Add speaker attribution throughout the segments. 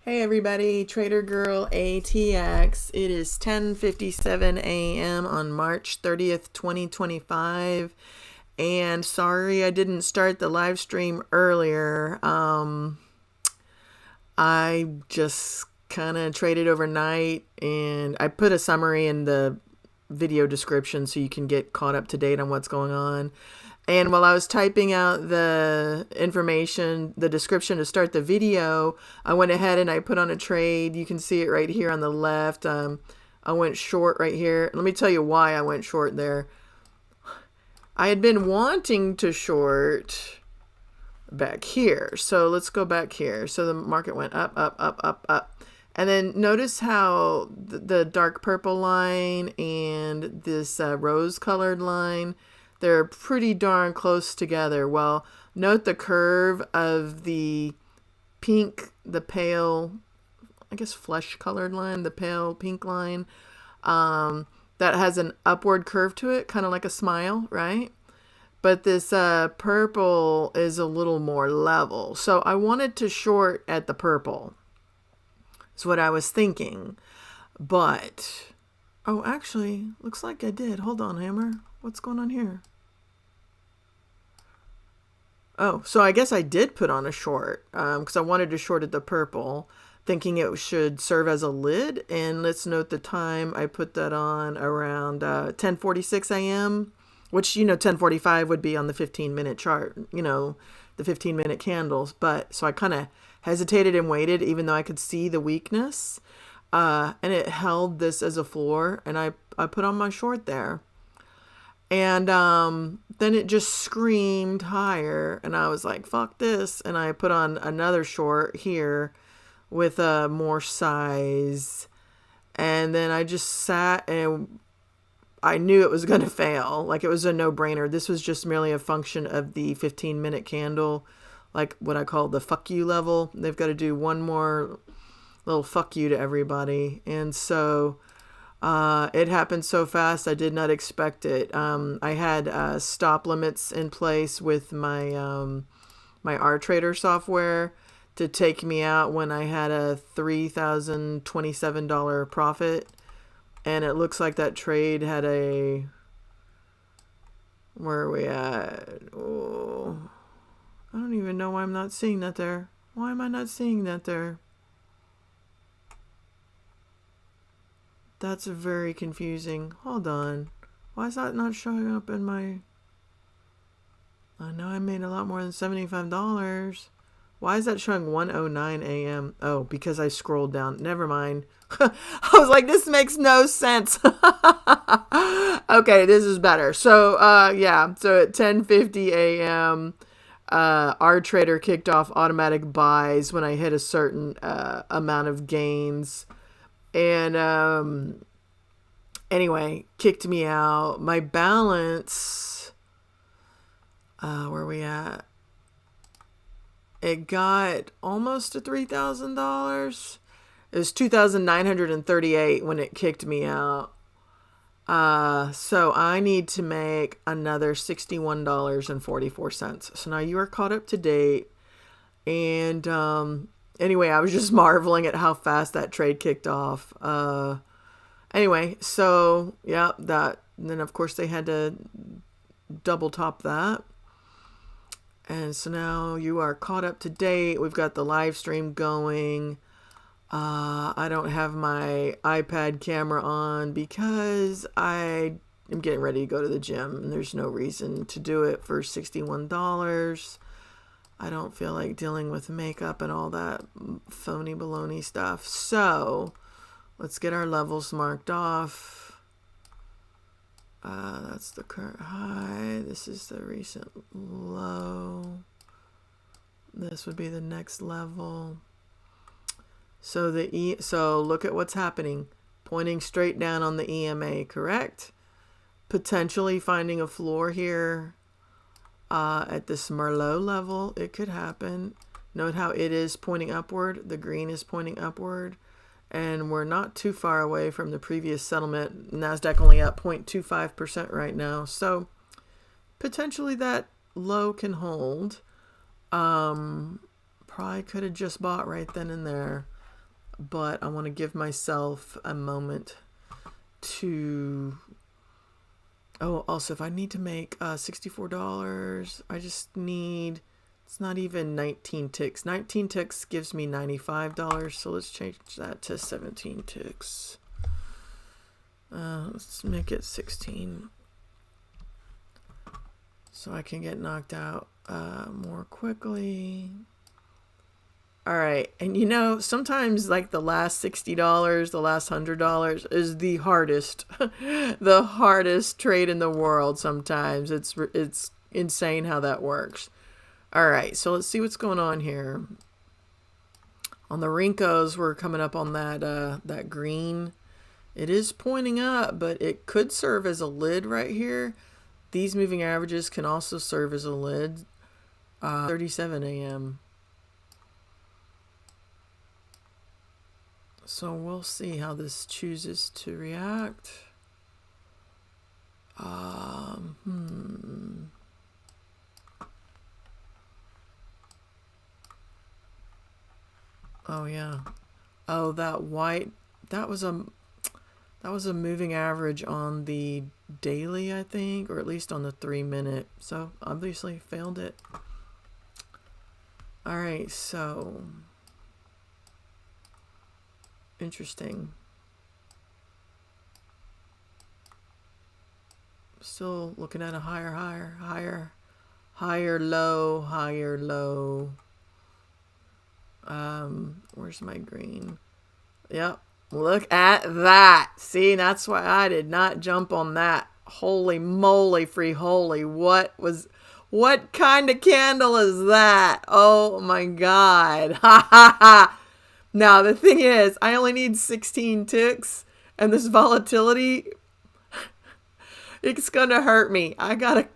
Speaker 1: Hey everybody, Trader Girl ATX. It is 10:57 a.m. on March 30th, 2025. And sorry I didn't start the live stream earlier. I just kind of traded overnight and I put a summary in the video description so you can get caught up to date on what's going on. And while I was typing out the information, the description to start the video, I went ahead and I put on a trade. You can see it right here on the left. I went short right here. Let me tell you why I went short there. I had been wanting to short back here. So let's go back here. So the market went up, up, up, up, up. And then notice how the dark purple line and this rose colored line, they're pretty darn close together. Well, note the curve of the pink, the pale, I guess flesh colored line, the pale pink line, that has an upward curve to it, kind of like a smile, right? But this purple is a little more level. So I wanted to short at the purple. That's what I was thinking. But, oh, actually, looks like I did. Hold on, Hammer. What's going on here? Oh, so I guess I did put on a short because I wanted to short at the purple, thinking it should serve as a lid. And let's note the time. I put that on around 10:46 a.m., which, 10:45 would be on the 15-minute chart, the 15-minute candles. But so I kind of hesitated and waited, even though I could see the weakness. And it held this as a floor, and I put on my short there. And then it just screamed higher, and I was like, fuck this. And I put on another short here with more size. And then I just sat, and I knew it was going to fail. Like, it was a no-brainer. This was just merely a function of the 15-minute candle, like what I call the fuck you level. They've got to do one more little fuck you to everybody. And so it happened so fast, I did not expect it. I had stop limits in place with my my Argh software to take me out when I had a $3,027 profit. And it looks like that trade had a... Where are we at? Oh, I don't even know why I'm not seeing that there. Why am I not seeing that there? That's very confusing. Hold on. Why is that not showing up in my... I know I made a lot more than $75. Why is that showing 1:09 a.m.? Oh, because I scrolled down. Never mind. I was like, this makes no sense. Okay, this is better. So, yeah. So at 10:50 a.m., our trader kicked off automatic buys when I hit a certain amount of gains. And anyway, kicked me out. My balance, where are we at? It got almost to $3,000. It was $2,938 when it kicked me out. So I need to make another $61.44. So now you are caught up to date. And anyway, I was just marveling at how fast that trade kicked off. Anyway, so yeah, that. And then of course they had to double top that. And so now you are caught up to date. We've got the live stream going. I don't have my iPad camera on because I am getting ready to go to the gym, and there's no reason to do it for $61. I don't feel like dealing with makeup and all that phony baloney stuff. So let's get our levels marked off. That's the current high. This is the recent low. This would be the next level. So so look at what's happening. Pointing straight down on the EMA, correct? Potentially finding a floor here. At this Merlot level, it could happen. Note how it is pointing upward. The green is pointing upward. And we're not too far away from the previous settlement. NASDAQ only up 0.25% right now. So potentially that low can hold. Probably could have just bought right then and there. but I want to give myself a moment to... Oh, also, if I need to make $64, I just need... It's not even 19 ticks. 19 ticks gives me $95, so let's change that to 17 ticks. Let's make it 16. So I can get knocked out more quickly. All right, and you know, sometimes like the last $60, the last $100 is the hardest, the hardest trade in the world. Sometimes it's insane how that works. All right, so let's see what's going on here. On the Rincos, we're coming up on that green. It is pointing up, but it could serve as a lid right here. These moving averages can also serve as a lid. 37 a.m. So we'll see how this chooses to react. Oh yeah. Oh, that white, that was a moving average on the daily, I think, or at least on the 3-minute. So obviously failed it. All right, so interesting. Still looking at a higher low. Where's my green? Yep. Look at that. See, that's why I did not jump on that. Holy moly, free holy. What kind of candle is that? Oh my God. Ha ha ha. Now, the thing is, I only need 16 ticks, and this volatility, it's going to hurt me. I gotta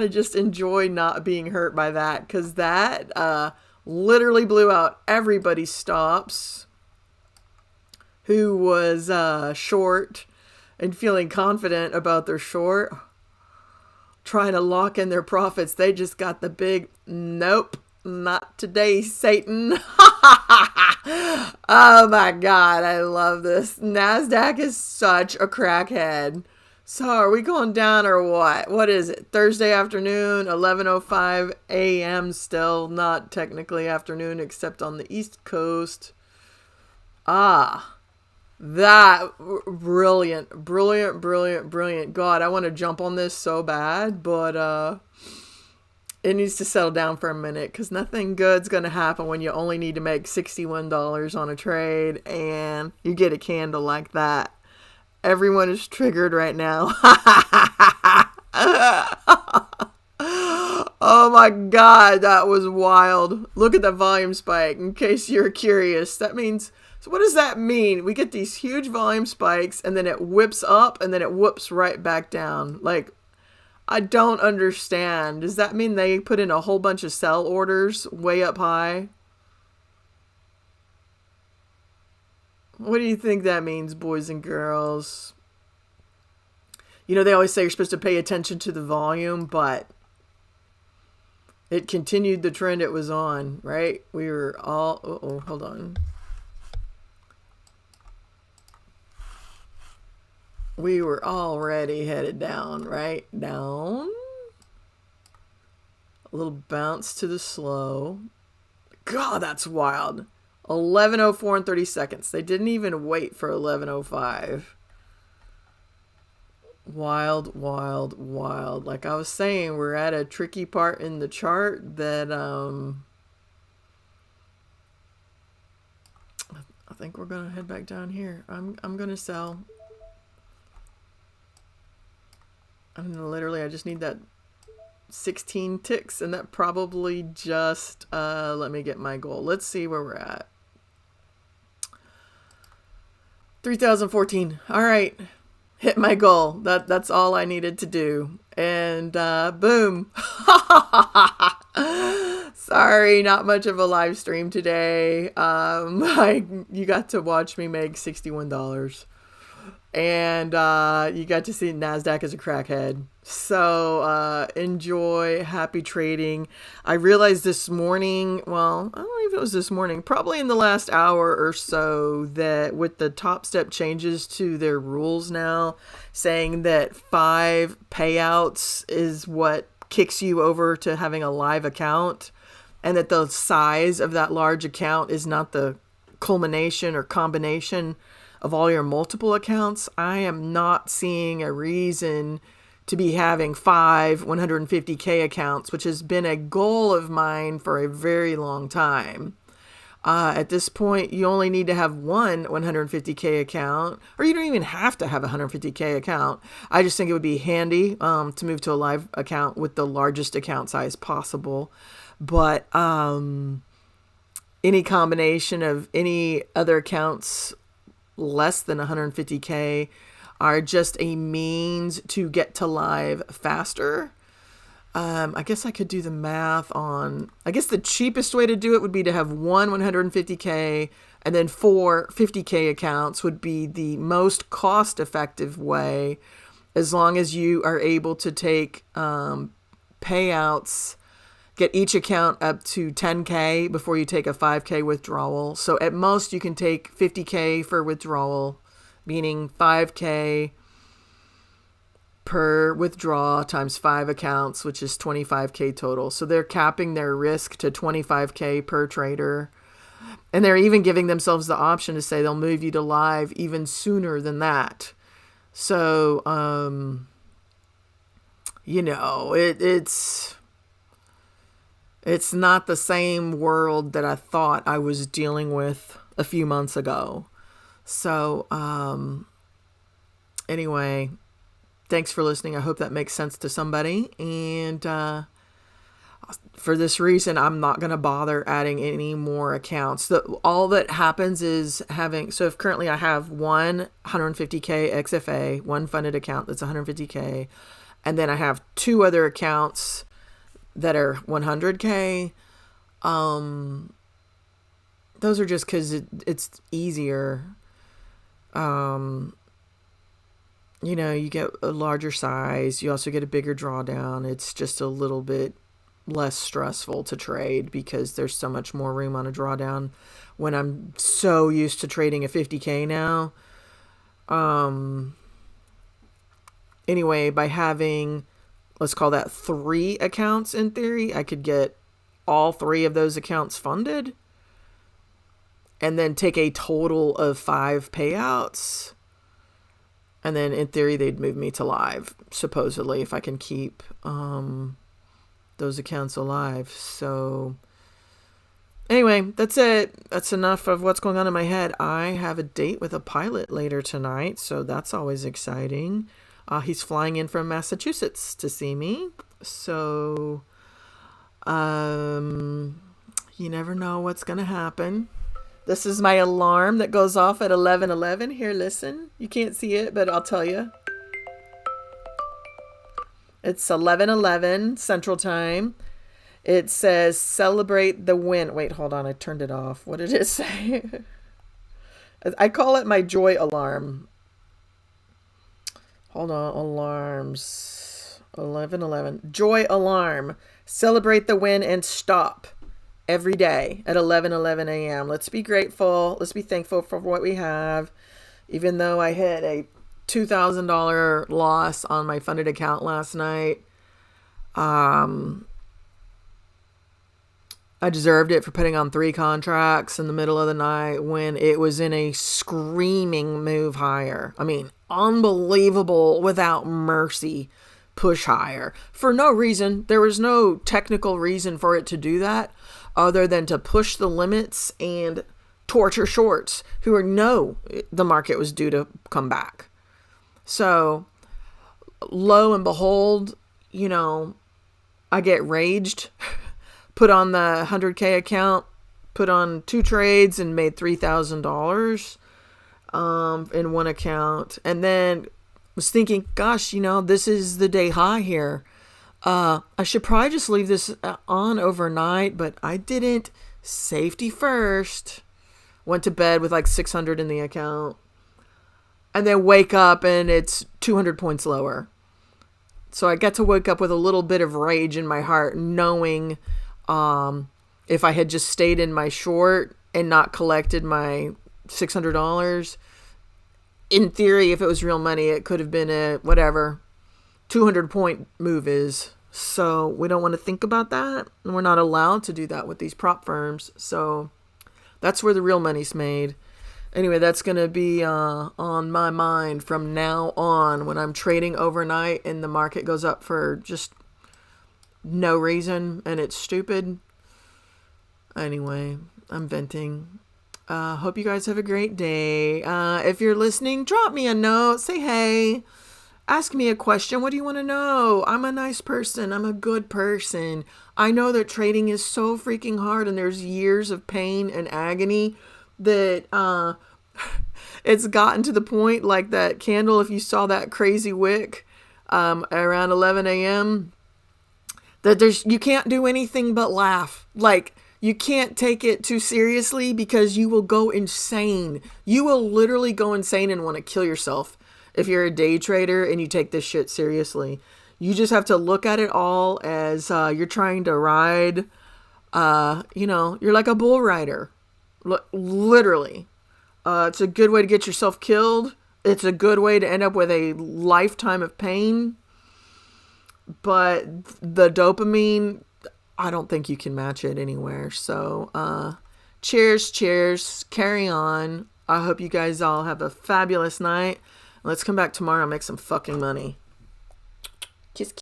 Speaker 1: just enjoy not being hurt by that, because that literally blew out everybody's stops who was short and feeling confident about their short, trying to lock in their profits. They just got the big, nope, not today, Satan. Oh my God, I love this. NASDAQ is such a crackhead. So are we going down or what? What is it? Thursday afternoon, 11:05 a.m. Still not technically afternoon except on the East Coast. That brilliant. God, I want to jump on this so bad, but it needs to settle down for a minute, because nothing good's going to happen when you only need to make $61 on a trade and you get a candle like that. Everyone is triggered right now. Oh my God, that was wild. Look at the volume spike, in case you're curious. That means, so what does that mean? We get these huge volume spikes, and then it whips up, and then it whoops right back down. Like, I don't understand. Does that mean they put in a whole bunch of sell orders way up high? What do you think that means, boys and girls? You know, they always say you're supposed to pay attention to the volume, but it continued the trend it was on, right? We were all... hold on. We were already headed down, right? Down. A little bounce to the slow. God, that's wild. 11:04 and 30 seconds. They didn't even wait for 11:05. Wild. Like I was saying, we're at a tricky part in the chart that I think we're gonna head back down here. I'm gonna sell. I just need that 16 ticks, and that probably just let me get my goal. Let's see where we're at. 3,014. All right, hit my goal. That's all I needed to do, and boom. Sorry, not much of a live stream today. You got to watch me make $61. And you got to see NASDAQ as a crackhead. So enjoy, happy trading. I realized this morning, well, I don't know if it was this morning, probably in the last hour or so, that with the TopStep changes to their rules now, saying that 5 payouts is what kicks you over to having a live account, and that the size of that large account is not the culmination or combination of all your multiple accounts. I am not seeing a reason to be having 5 150K accounts, which has been a goal of mine for a very long time. At this point, you only need to have one 150K account, or you don't even have to have a 150K account. I just think it would be handy to move to a live account with the largest account size possible. But any combination of any other accounts less than 150K are just a means to get to live faster. I guess I could do the math on, I guess the cheapest way to do it would be to have one 150K and then 4 50K accounts would be the most cost effective way, as long as you are able to take payouts, get each account up to 10K before you take a 5K withdrawal. So at most you can take 50K for withdrawal, meaning 5K per withdraw times 5 accounts, which is 25K total. So they're capping their risk to 25K per trader. And they're even giving themselves the option to say they'll move you to live even sooner than that. So, it's not the same world that I thought I was dealing with a few months ago. So, anyway, thanks for listening. I hope that makes sense to somebody. And for this reason, I'm not going to bother adding any more accounts. All that happens is so if currently I have one 150K XFA, one funded account that's 150K, and then I have 2 other accounts that are 100K. Those are just because it's easier. You get a larger size. You also get a bigger drawdown. It's just a little bit less stressful to trade because there's so much more room on a drawdown when I'm so used to trading a 50K now. Anyway, by having, let's call that 3 accounts in theory, I could get all 3 of those accounts funded and then take a total of 5 payouts. And then in theory, they'd move me to live, supposedly, if I can keep those accounts alive. So anyway, that's it. That's enough of what's going on in my head. I have a date with a pilot later tonight, so that's always exciting. He's flying in from Massachusetts to see me. So you never know what's going to happen. This is my alarm that goes off at 11:11. Here, listen. You can't see it, but I'll tell you. It's 11:11 Central Time. It says celebrate the win. Wait, hold on. I turned it off. What did it say? I call it my joy alarm. Hold on. Alarms. 11:11. Joy alarm. Celebrate the win and stop. Every day at 11:11 a.m. Let's be grateful. Let's be thankful for what we have. Even though I hit a $2,000 loss on my funded account last night, I deserved it for putting on 3 contracts in the middle of the night when it was in a screaming move higher. I mean, unbelievable, without mercy, push higher for no reason. There was no technical reason for it to do that other than to push the limits and torture shorts who know the market was due to come back. So lo and behold, I get raged, put on the 100K account, put on 2 trades and made $3,000 in one account. And then was thinking, gosh, this is the day high here. I should probably just leave this on overnight, but I didn't. Safety first. Went to bed with like 600 in the account. and then wake up and it's 200 points lower. So I get to wake up with a little bit of rage in my heart, knowing if I had just stayed in my short and not collected my $600, in theory, if it was real money, it could have been a whatever 200 point move is. So we don't want to think about that. And we're not allowed to do that with these prop firms. So that's where the real money's made. Anyway, that's going to be on my mind from now on when I'm trading overnight and the market goes up for just no reason and it's stupid. Anyway, I'm venting. Hope you guys have a great day. If you're listening, drop me a note. Say hey. Ask me a question. What do you want to know? I'm a nice person. I'm a good person. I know that trading is so freaking hard and there's years of pain and agony that it's gotten to the point like that candle, if you saw that crazy wick around 11 a.m., that you can't do anything but laugh. Like, you can't take it too seriously because you will go insane. You will literally go insane and want to kill yourself if you're a day trader and you take this shit seriously. You just have to look at it all as you're trying to ride, you're like a bull rider. Literally. It's a good way to get yourself killed. It's a good way to end up with a lifetime of pain. But the dopamine, I don't think you can match it anywhere. So, cheers. Carry on. I hope you guys all have a fabulous night. Let's come back tomorrow and make some fucking money. Kiss.